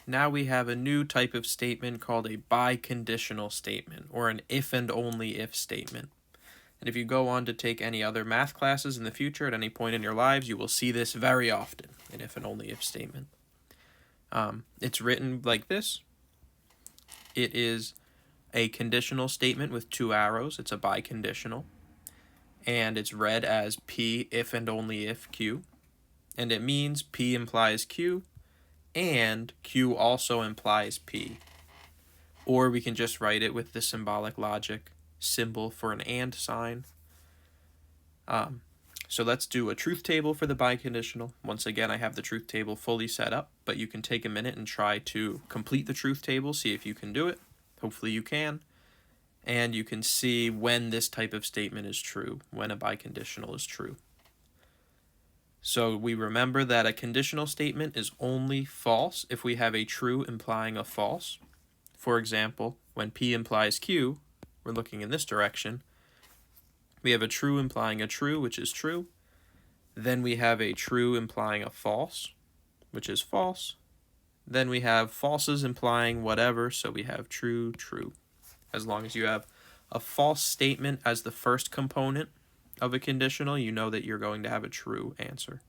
Now we have a new type of statement called a biconditional statement, or an if and only if statement. And if you go on to take any other math classes in the future at any point in your lives, you will see this very often, an if and only if statement. It's written like this. It is a conditional statement with two arrows. It's a biconditional. And it's read as P if and only if Q. And it means P implies Q, and Q also implies P. Or we can just write it with the symbolic logic symbol for an and sign. So let's do a truth table for the biconditional. Once again, I have the truth table fully set up, but you can take a minute and try to complete the truth table, see if you can do it. Hopefully you can. And you can see when this type of statement is true, when a biconditional is true. So we remember that a conditional statement is only false if we have a true implying a false. For example, when P implies Q, we're looking in this direction. We have a true implying a true, which is true. Then we have a true implying a false, which is false. Then we have falses implying whatever, so we have true, true. As long as you have a false statement as the first component of a conditional, you know that you're going to have a true answer.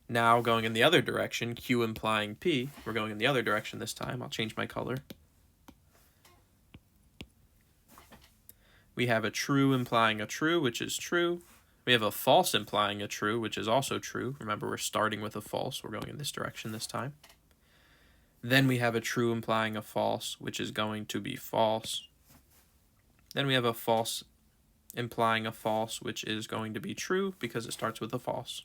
Now going in the other direction, Q implying P, we're going in the other direction this time. I'll change my color. We have a true implying a true, which is true. We have a false implying a true, which is also true. Remember, we're starting with a false. We're going in this direction this time. Then we have a true implying a false, which is going to be false. Then we have a false implying a false, which is going to be true because it starts with a false.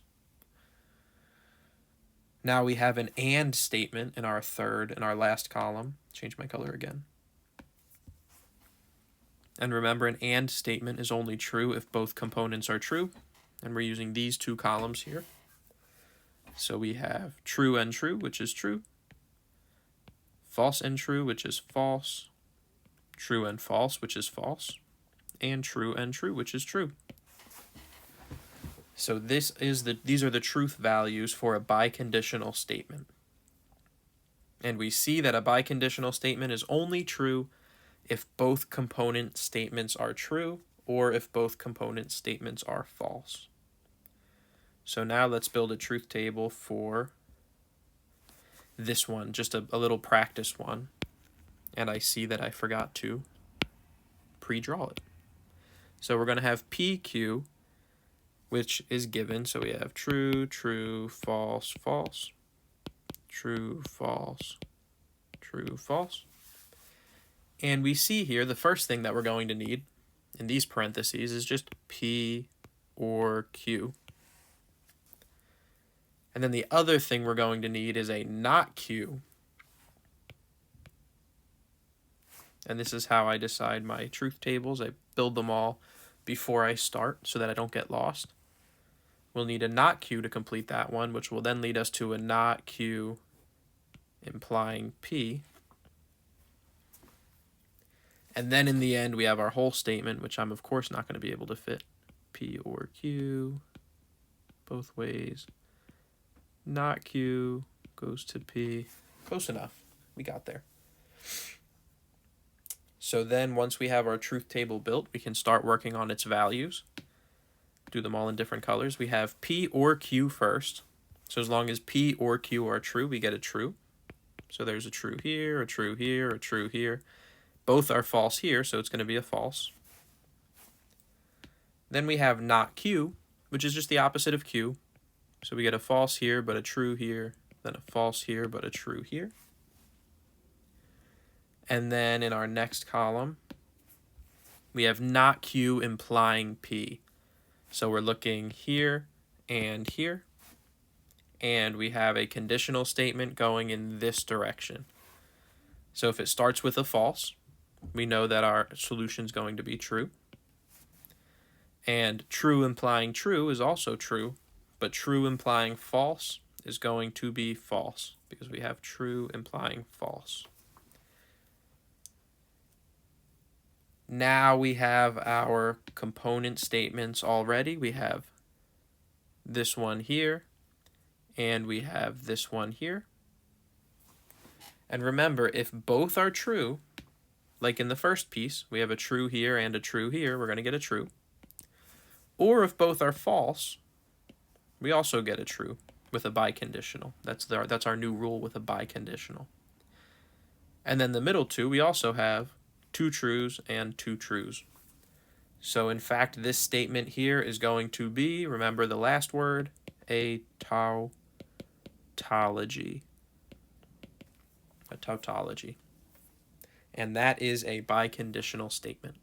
Now we have an and statement in our third and our last column. Change my color again. And remember, an and statement is only true if both components are true. And we're using these two columns here. So we have true and true, which is true. False and true, which is false. True and false, which is false. And true, which is true. So these are the truth values for a biconditional statement. And we see that a biconditional statement is only true if both component statements are true or if both component statements are false. So now let's build a truth table for this one, just a little practice one. And I see that I forgot to pre-draw it. So we're going to have PQ, which is given. So we have true, true, false, false, true, false, true, false. And we see here the first thing that we're going to need in these parentheses is just P or Q. And then the other thing we're going to need is a not Q. And this is how I decide my truth tables. I build them all before I start so that I don't get lost. We'll need a not Q to complete that one, which will then lead us to a not Q implying P. And then in the end, we have our whole statement, which I'm, of course, not going to be able to fit. P or Q, both ways. Not Q goes to P. Close enough. We got there. So then once we have our truth table built, we can start working on its values. Do them all in different colors. We have P or Q first. So as long as P or Q are true, we get a true. So there's a true here, a true here, a true here. Both are false here, so it's going to be a false. Then we have not Q, which is just the opposite of Q. So we get a false here, but a true here, then a false here, but a true here. And then in our next column, we have not Q implying P. So we're looking here and here. And we have a conditional statement going in this direction. So if it starts with a false, we know that our solution is going to be true. And true implying true is also true, but true implying false is going to be false because we have true implying false. Now we have our component statements already. We have this one here, and we have this one here. And remember, if both are true, like in the first piece, we have a true here and a true here, we're going to get a true. Or if both are false, we also get a true with a biconditional. That's our new rule with a biconditional. And then the middle two, we also have two trues and two trues. So in fact, this statement here is going to be, remember the last word, a tautology. A tautology. And that is a biconditional statement.